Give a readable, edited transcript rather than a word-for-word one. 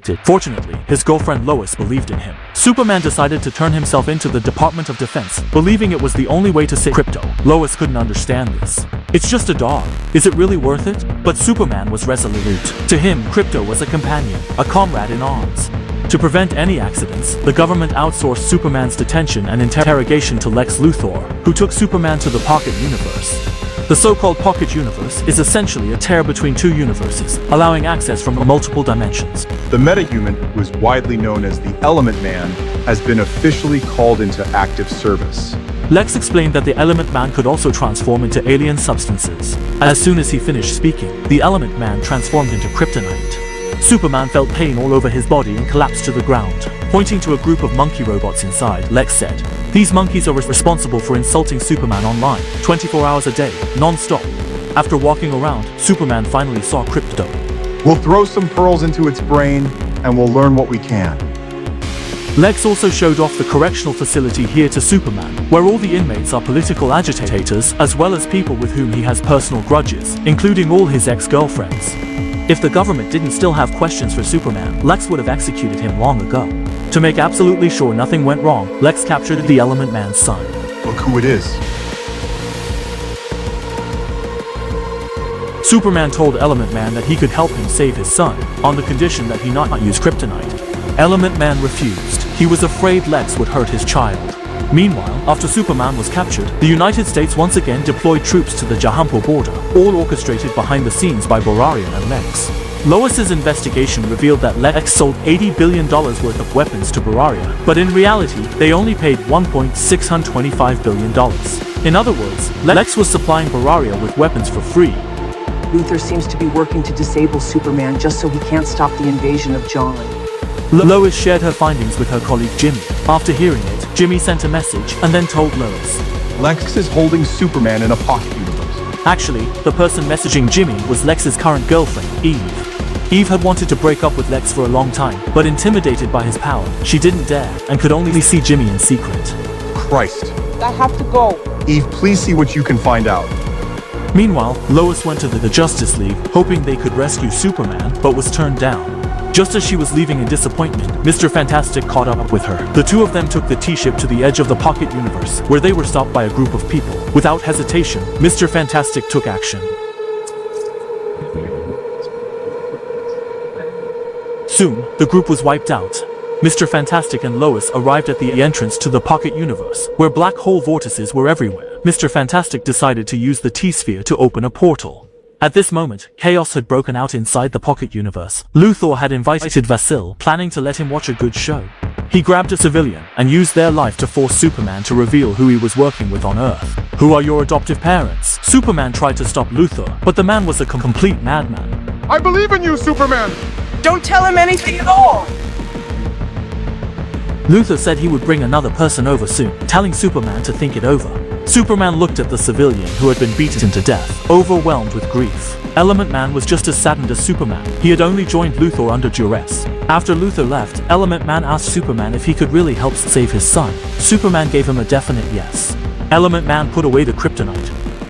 expected. Fortunately, his girlfriend Lois believed in him. Superman decided to turn himself into the Department of Defense, believing it was the only way to save Krypto. Lois couldn't understand this. It's just a dog. Is it really worth it? But Superman was resolute. To him, Krypto was a companion, a comrade in arms. To prevent any accidents, the government outsourced Superman's detention and interrogation to Lex Luthor, who took Superman to the Pocket Universe. The so-called Pocket Universe is essentially a tear between two universes, allowing access from multiple dimensions. The metahuman, who is widely known as the Element Man, has been officially called into active service. Lex explained that the Element Man could also transform into alien substances. As soon as he finished speaking, the Element Man transformed into kryptonite. Superman felt pain all over his body and collapsed to the ground. Pointing to a group of monkey robots inside, Lex said, "These monkeys are responsible for insulting Superman online, 24 hours a day, non-stop." After walking around, Superman finally saw Krypto. We'll throw some pearls into its brain, and we'll learn what we can. Lex also showed off the correctional facility here to Superman, where all the inmates are political agitators, as well as people with whom he has personal grudges, including all his ex-girlfriends. If the government didn't still have questions for Superman, Lex would have executed him long ago. To make absolutely sure nothing went wrong, Lex captured the Element Man's son. Look who it is. Superman told Element Man that he could help him save his son, on the condition that he not use kryptonite. Element Man refused. He was afraid Lex would hurt his child. Meanwhile, after Superman was captured, the United States once again deployed troops to the Jahampo border, all orchestrated behind the scenes by Bararia and Lex. Lois's investigation revealed that Lex sold $80 billion worth of weapons to Bararia, but in reality, they only paid $1.625 billion. In other words, Lex was supplying Bararia with weapons for free. Luthor seems to be working to disable Superman just so he can't stop the invasion of John. Lois shared her findings with her colleague Jimmy. After hearing it, Jimmy sent a message and then told Lois. Lex is holding Superman in a pocket universe. Actually, the person messaging Jimmy was Lex's current girlfriend, Eve. Eve had wanted to break up with Lex for a long time, but intimidated by his power, she didn't dare and could only see Jimmy in secret. Christ. I have to go. Eve, please see what you can find out. Meanwhile, Lois went to the Justice League, hoping they could rescue Superman, but was turned down. Just as she was leaving in disappointment, Mr. Fantastic caught up with her. The two of them took the T-ship to the edge of the Pocket Universe, where they were stopped by a group of people. Without hesitation, Mr. Fantastic took action. Soon, the group was wiped out. Mr. Fantastic and Lois arrived at the entrance to the Pocket Universe, where black hole vortices were everywhere. Mr. Fantastic decided to use the T-sphere to open a portal. At this moment, chaos had broken out inside the Pocket Universe. Luthor had invited Vasil, planning to let him watch a good show. He grabbed a civilian and used their life to force Superman to reveal who he was working with on Earth. "Who are your adoptive parents?" Superman tried to stop Luthor, but the man was a complete madman. I believe in you, Superman! Don't tell him anything at all. Luthor said he would bring another person over soon, telling Superman to think it over. Superman looked at the civilian who had been beaten to death, overwhelmed with grief. Element Man was just as saddened as Superman. He had only joined Luthor under duress. After Luthor left, Element Man asked Superman if he could really help save his son. Superman gave him a definite yes. Element Man put away the kryptonite.